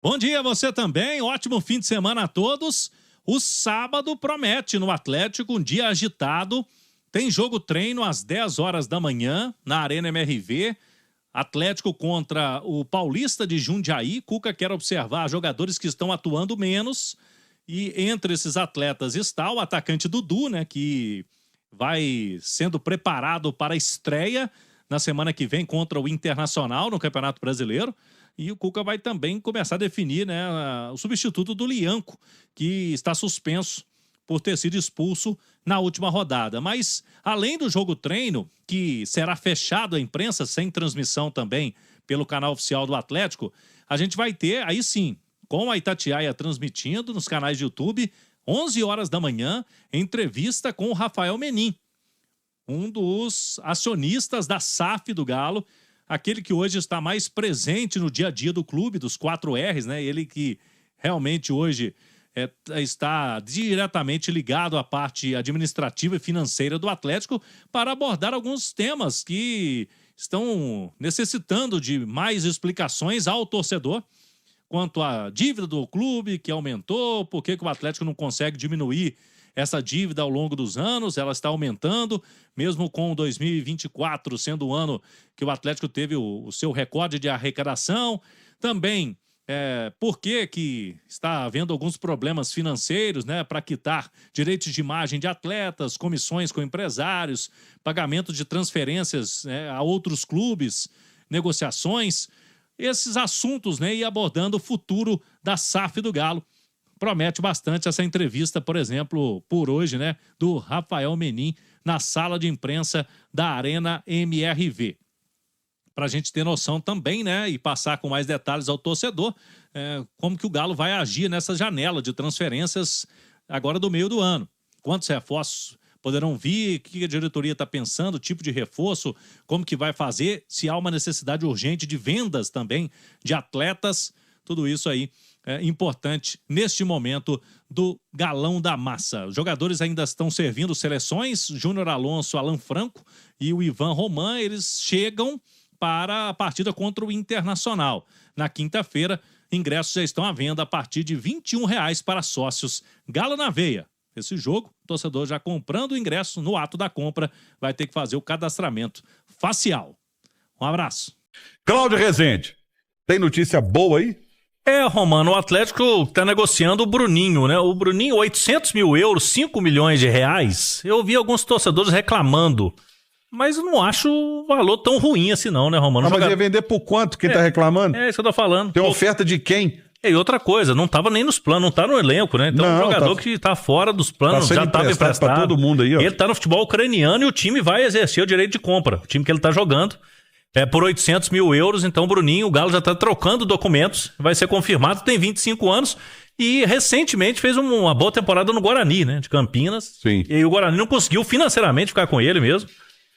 Bom dia, você também. Ótimo fim de semana a todos. O sábado promete no Atlético, um dia agitado. Tem jogo treino às 10 horas da manhã na Arena MRV. Atlético contra o Paulista de Jundiaí. Cuca quer observar jogadores que estão atuando menos. E entre esses atletas está o atacante Dudu, né, que vai sendo preparado para a estreia na semana que vem contra o Internacional no Campeonato Brasileiro. E o Cuca vai também começar a definir, né, o substituto do Lianco, que está suspenso por ter sido expulso na última rodada. Mas, além do jogo treino, que será fechado à imprensa, sem transmissão também pelo canal oficial do Atlético, a gente vai ter, aí sim, com a Itatiaia transmitindo nos canais de YouTube, 11 horas da manhã, entrevista com o Rafael Menin, um dos acionistas da SAF do Galo, aquele que hoje está mais presente no dia a dia do clube, dos 4 R's, né? Ele que realmente hoje está diretamente ligado à parte administrativa e financeira do Atlético para abordar alguns temas que estão necessitando de mais explicações ao torcedor quanto à dívida do clube, que aumentou, por que o Atlético não consegue diminuir essa dívida ao longo dos anos, ela está aumentando, mesmo com 2024 sendo o ano que o Atlético teve o seu recorde de arrecadação. Também, por que está havendo alguns problemas financeiros, né, para quitar direitos de imagem de atletas, comissões com empresários, pagamento de transferências, né, a outros clubes, negociações, esses assuntos, né, e abordando o futuro da SAF do Galo. Promete bastante essa entrevista, por exemplo, por hoje, né, do Rafael Menin na sala de imprensa da Arena MRV. Para a gente ter noção também, né, e passar com mais detalhes ao torcedor, como que o Galo vai agir nessa janela de transferências agora do meio do ano. Quantos reforços poderão vir, o que a diretoria está pensando, tipo de reforço, como que vai fazer, se há uma necessidade urgente de vendas também de atletas, tudo isso aí é importante neste momento do Galão da Massa. Os jogadores ainda estão servindo seleções, Júnior Alonso, Alan Franco e o Ivan Roman, eles chegam para a partida contra o Internacional. Na quinta-feira, ingressos já estão à venda a partir de R$ 21,00 para sócios. Galo na veia. Esse jogo, o torcedor já comprando o ingresso no ato da compra, vai ter que fazer o cadastramento facial. Um abraço. Cláudio Rezende, tem notícia boa aí? Romano, o Atlético está negociando o Bruninho, né? O Bruninho, 800 mil euros, 5 milhões de reais. Eu vi alguns torcedores reclamando, mas eu não acho o valor tão ruim assim não, né, Romano? Mas ia vender por quanto? Quem tá reclamando? É isso que eu tô falando. Tem oferta de quem? E outra coisa, não tava nem nos planos, não tá no elenco, né? Então, um jogador que tá fora dos planos, já tava emprestado pra todo mundo aí, ó. Ele tá no futebol ucraniano e o time vai exercer o direito de compra. O time que ele tá jogando por 800 mil euros, então o Bruninho, o Galo já tá trocando documentos, vai ser confirmado, tem 25 anos e recentemente fez uma boa temporada no Guarani, né? De Campinas. Sim. E o Guarani não conseguiu financeiramente ficar com ele mesmo,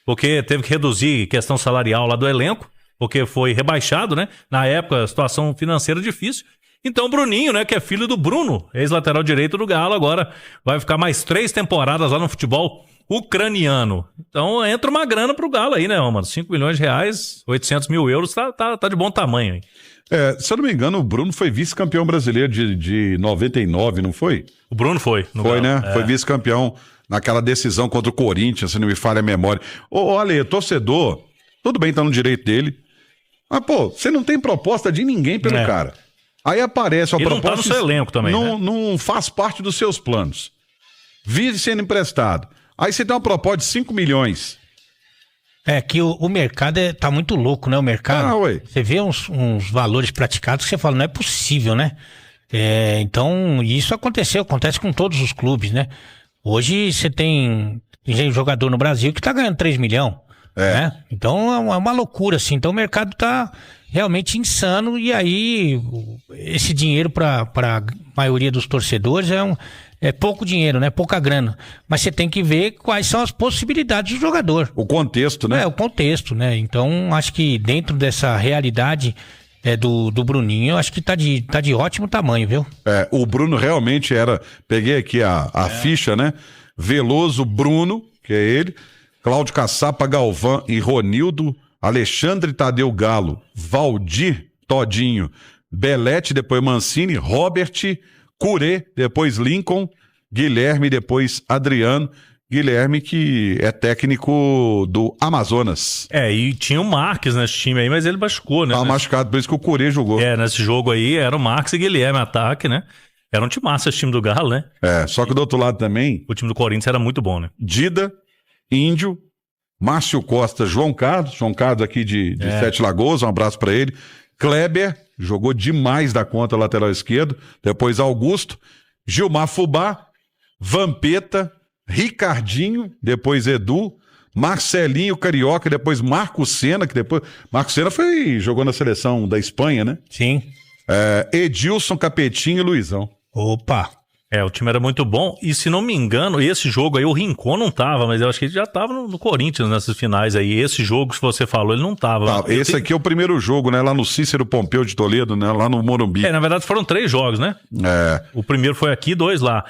porque teve que reduzir questão salarial lá do elenco, porque foi rebaixado, né? Na época, a situação financeira difícil. Então o Bruninho, né, que é filho do Bruno, ex-lateral direito do Galo, agora vai ficar mais 3 temporadas lá no futebol ucraniano. Então entra uma grana pro Galo aí, né, mano? 5 milhões de reais, 800 mil euros, tá de bom tamanho aí. Se eu não me engano, o Bruno foi vice-campeão brasileiro de 99, não foi? O Bruno foi. Foi, Galo, né? Foi vice-campeão naquela decisão contra o Corinthians, se não me falha a memória. Ô, Ale, torcedor, tudo bem, tá no direito dele. Mas, pô, você não tem proposta de ninguém pelo cara. Aí aparece a proposta... Ele não tá no seu elenco também, não faz parte dos seus planos. Vive sendo emprestado. Aí você tem uma proposta de 5 milhões. Que o mercado tá muito louco, né? O mercado. Você vê uns valores praticados que você fala, não é possível, né? Então, isso acontece com todos os clubes, né? Hoje você tem jogador no Brasil que tá ganhando 3 milhões. Né? Então é uma loucura, assim. Então o mercado tá realmente insano e aí esse dinheiro para a maioria dos torcedores é pouco dinheiro, né? Pouca grana. Mas você tem que ver quais são as possibilidades do jogador. O contexto, né? O contexto, né? Então acho que dentro dessa realidade do Bruninho, eu acho que tá de ótimo tamanho, viu? O Bruno realmente peguei aqui a ficha, né? Veloso Bruno, que é ele, Cláudio Caçapa, Galvão e Ronildo, Alexandre Tadeu Galo, Valdir Todinho, Belete, depois Mancini, Robert, Curé, depois Lincoln, Guilherme, depois Adriano. Guilherme, que é técnico do Amazonas. E tinha o Marques nesse time aí, mas ele machucou, né? Tava machucado, por isso que o Curé jogou. Nesse jogo aí era o Marques e Guilherme ataque, né? Era um time massa esse time do Galo, né? Só que do outro lado também... O time do Corinthians era muito bom, né? Dida, Índio, Márcio Costa, João Carlos aqui de Sete Lagoas, um abraço pra ele. Kleber, jogou demais da conta, lateral esquerdo. Depois Augusto, Gilmar Fubá, Vampeta, Ricardinho, depois Edu, Marcelinho Carioca, depois Marco Senna, Marco Senna jogou na seleção da Espanha, né? Sim. Edilson, Capetinho e Luizão. Opa! O time era muito bom, e se não me engano, esse jogo aí, o Rincon não tava, mas eu acho que ele já tava no Corinthians nessas finais aí. Esse jogo que você falou, ele não tava. Esse aqui é o primeiro jogo, né? Lá no Cícero Pompeu de Toledo, né? Lá no Morumbi. Na verdade foram 3 jogos, né? O primeiro foi aqui, 2 lá.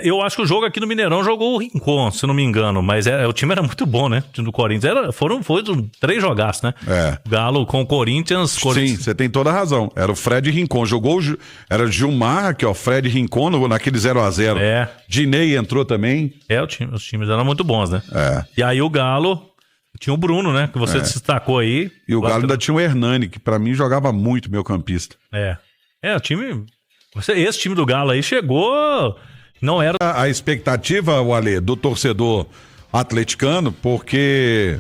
Eu acho que o jogo aqui no Mineirão jogou o Rincon, se não me engano, mas o time era muito bom, né? O time do Corinthians foram 3 jogaços, né? Galo com o Corinthians. Sim, você tem toda a razão. Era o Fred Rincon. Era Gilmar, aqui, ó, Fred Rincon naquele 0x0. Dinei entrou também. Os times eram muito bons, né? E aí o Galo tinha o Bruno, né? Que você destacou aí. E o Galo ainda tinha o Hernani, que pra mim jogava muito meio campista. O time... Esse time do Galo aí chegou... Não era... A expectativa, Alê, do torcedor atleticano, porque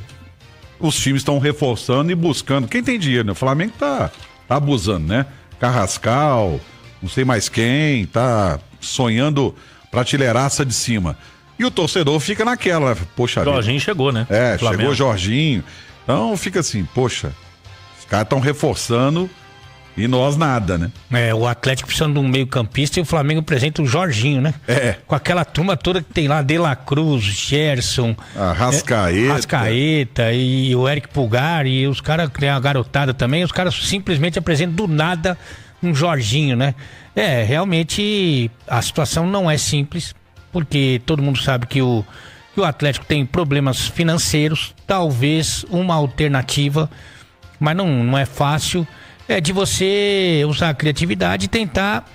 os times estão reforçando e buscando. Quem tem dinheiro, né? O Flamengo tá abusando, né? Carrascal, não sei mais quem, tá sonhando prateleiraça de cima. E o torcedor fica naquela, poxa vida. Jorginho chegou, né? Chegou Jorginho. Então fica assim, poxa, os caras estão reforçando e nós nada, né? O Atlético precisando de um meio campista e o Flamengo apresenta o Jorginho, né? Com aquela turma toda que tem lá, De La Cruz, Gerson, Rascaeta e o Eric Pulgar, e os caras, tem a garotada também, os caras simplesmente apresentam do nada um Jorginho, né? Realmente a situação não é simples, porque todo mundo sabe que o Atlético tem problemas financeiros. Talvez uma alternativa, mas não é fácil, de você usar a criatividade e tentar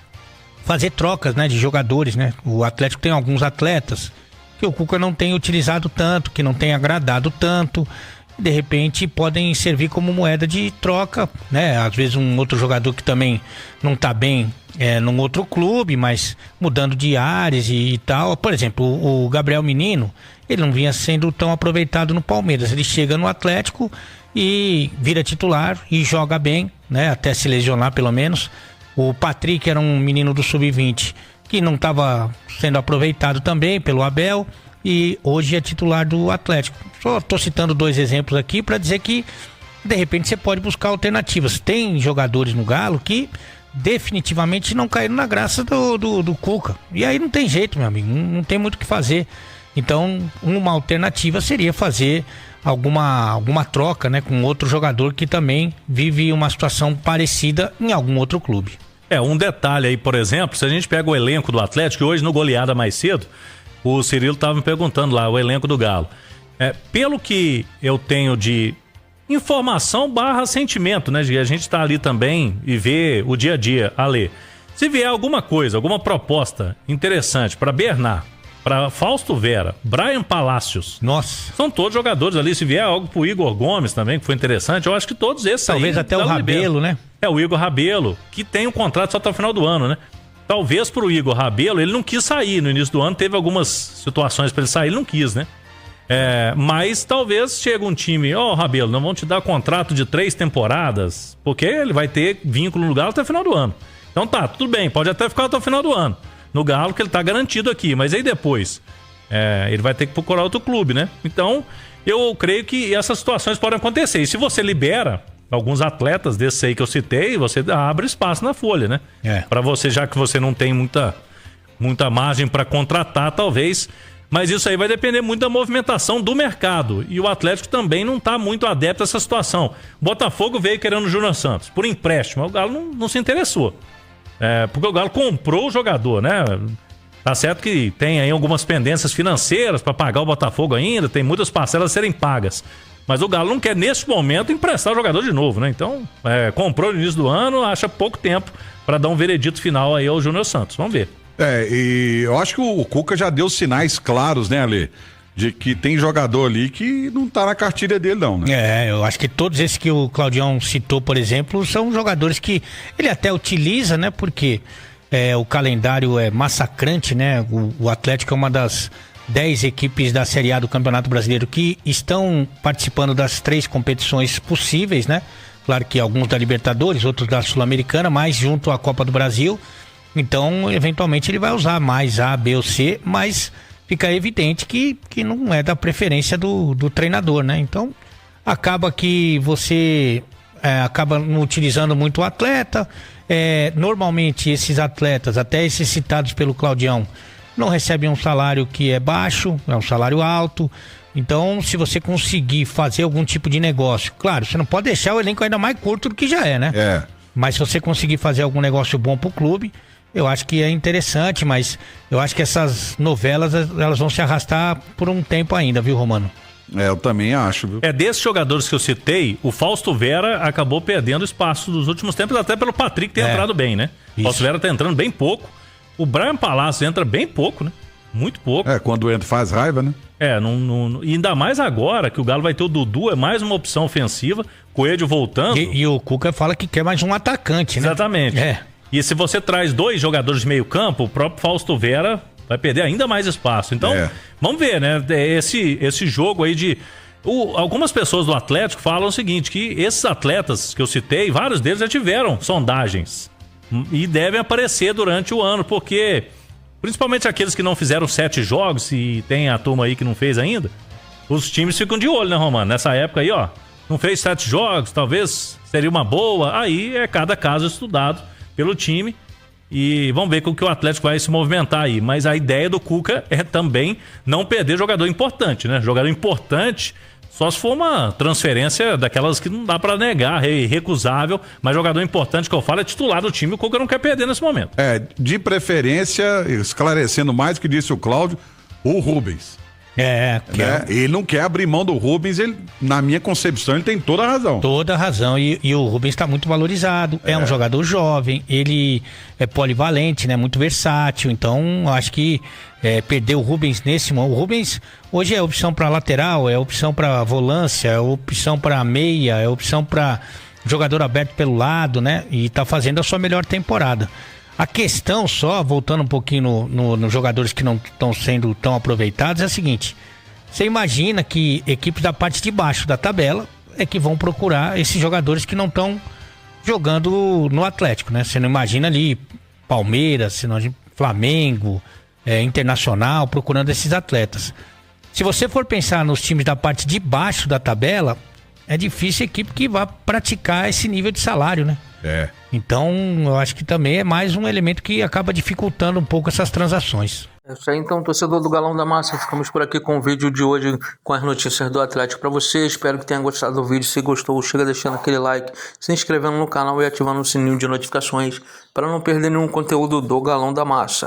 fazer trocas, né, de jogadores, né? O Atlético tem alguns atletas que o Cuca não tem utilizado tanto, que não tem agradado tanto. De repente podem servir como moeda de troca, né? Às vezes um outro jogador que também não tá bem num outro clube, mas mudando de ares e tal. Por exemplo, o Gabriel Menino, ele não vinha sendo tão aproveitado no Palmeiras. Ele chega no Atlético e vira titular e joga bem, né? Até se lesionar pelo menos. O Patrick era um menino do Sub-20 que não estava sendo aproveitado também pelo Abel, e hoje é titular do Atlético. Só estou citando 2 exemplos aqui para dizer que de repente você pode buscar alternativas. Tem jogadores no Galo que definitivamente não caíram na graça do Cuca, e aí não tem jeito, meu amigo, não tem muito o que fazer. Então uma alternativa seria fazer alguma troca, né, com outro jogador que também vive uma situação parecida em algum outro clube. Um detalhe aí, por exemplo, se a gente pega o elenco do Atlético, hoje no Goleada mais cedo, o Cirilo estava me perguntando lá, o elenco do Galo. Pelo que eu tenho de informação / sentimento, né? A gente tá ali também e vê o dia a dia, Alê. Se vier alguma coisa, alguma proposta interessante para Bernard, para Fausto Vera, Brian Palacios. Nossa. São todos jogadores ali. Se vier algo pro Igor Gomes também, que foi interessante, eu acho que todos esses talvez aí... até o Rabelo, né? O Igor Rabelo, que tem um contrato só até o final do ano, né? Talvez pro Igor Rabelo, ele não quis sair no início do ano, teve algumas situações para ele sair, ele não quis, né? Mas talvez chegue um time, Rabelo, não vão te dar contrato de 3 temporadas, porque ele vai ter vínculo no Galo até o final do ano. Então tá, tudo bem, pode até ficar até o final do ano no Galo, que ele tá garantido aqui, mas aí depois ele vai ter que procurar outro clube, né? Então eu creio que essas situações podem acontecer, e se você libera alguns atletas desses aí que eu citei, você abre espaço na folha, né? Pra você, já que você não tem muita margem para contratar, talvez. Mas isso aí vai depender muito da movimentação do mercado. E o Atlético também não tá muito adepto a essa situação. O Botafogo veio querendo o Júnior Santos por empréstimo. O Galo não se interessou. Porque o Galo comprou o jogador, né? Tá certo que tem aí algumas pendências financeiras para pagar o Botafogo ainda, tem muitas parcelas a serem pagas. Mas o Galo não quer, nesse momento, emprestar o jogador de novo, né? Então, comprou no início do ano, acha pouco tempo para dar um veredito final aí ao Júnior Santos. Vamos ver. E eu acho que o Cuca já deu sinais claros, né, Ale? De que tem jogador ali que não tá na cartilha dele, não, né? Eu acho que todos esses que o Claudião citou, por exemplo, são jogadores que ele até utiliza, né? Porque o calendário é massacrante, né? O Atlético é uma das 10 equipes da Série A do Campeonato Brasileiro que estão participando das 3 competições possíveis, né? Claro que alguns da Libertadores, outros da Sul-Americana, mas junto à Copa do Brasil. Então, eventualmente, ele vai usar mais A, B ou C, mas fica evidente que não é da preferência do treinador, né? Então, acaba que você acaba não utilizando muito o atleta. Normalmente, esses atletas, até esses citados pelo Claudião, não recebem um salário que é baixo, é um salário alto. Então, se você conseguir fazer algum tipo de negócio, claro, você não pode deixar o elenco ainda mais curto do que já é, né? Mas se você conseguir fazer algum negócio bom pro clube, eu acho que é interessante, mas eu acho que essas novelas, elas vão se arrastar por um tempo ainda, viu, Romano? Eu também acho, viu? Desses jogadores que eu citei, o Fausto Vera acabou perdendo espaço nos últimos tempos, até pelo Patrick ter entrado bem, né? O Fausto Vera tá entrando bem pouco. O Brian Palácio entra bem pouco, né? Muito pouco. Quando entra faz raiva, né? E ainda mais agora que o Galo vai ter o Dudu, é mais uma opção ofensiva, Coelho voltando. E o Cuca fala que quer mais um atacante, né? Exatamente. E se você traz 2 jogadores de meio campo, o próprio Fausto Vera vai perder ainda mais espaço. Então, vamos ver, né? Esse jogo aí de... algumas pessoas do Atlético falam o seguinte, que esses atletas que eu citei, vários deles já tiveram sondagens. E devem aparecer durante o ano, porque... Principalmente aqueles que não fizeram 7 jogos, e tem a turma aí que não fez ainda, os times ficam de olho, né, Romano? Nessa época aí, não fez 7 jogos, talvez seria uma boa. Aí é cada caso estudado pelo time e vamos ver com que o Atlético vai se movimentar aí. Mas a ideia do Cuca é também não perder jogador importante, né? Jogador importante só se for uma transferência daquelas que não dá pra negar, é irrecusável, mas jogador importante que eu falo é titular do time, o Cuca não quer perder nesse momento. De preferência, esclarecendo mais o que disse o Cláudio, o Rubens. Ele não quer abrir mão do Rubens, na minha concepção, ele tem toda a razão. Toda a razão, e o Rubens está muito valorizado, é um jogador jovem, ele é polivalente, né, muito versátil, então acho que perder o Rubens nesse momento, o Rubens hoje é opção para lateral, é opção para volância, é opção para meia, é opção para jogador aberto pelo lado, né, e tá fazendo a sua melhor temporada. A questão só, voltando um pouquinho nos jogadores que não estão sendo tão aproveitados, é a seguinte: você imagina que equipes da parte de baixo da tabela é que vão procurar esses jogadores que não estão jogando no Atlético, né? Você não imagina ali Palmeiras, Flamengo, Internacional procurando esses atletas. Se você for pensar nos times da parte de baixo da tabela, é difícil a equipe que vá praticar esse nível de salário, né? Então, eu acho que também é mais um elemento que acaba dificultando um pouco essas transações. É isso aí, então, torcedor do Galão da Massa, ficamos por aqui com o vídeo de hoje com as notícias do Atlético para você. Espero que tenha gostado do vídeo. Se gostou, chega deixando aquele like, se inscrevendo no canal e ativando o sininho de notificações para não perder nenhum conteúdo do Galão da Massa.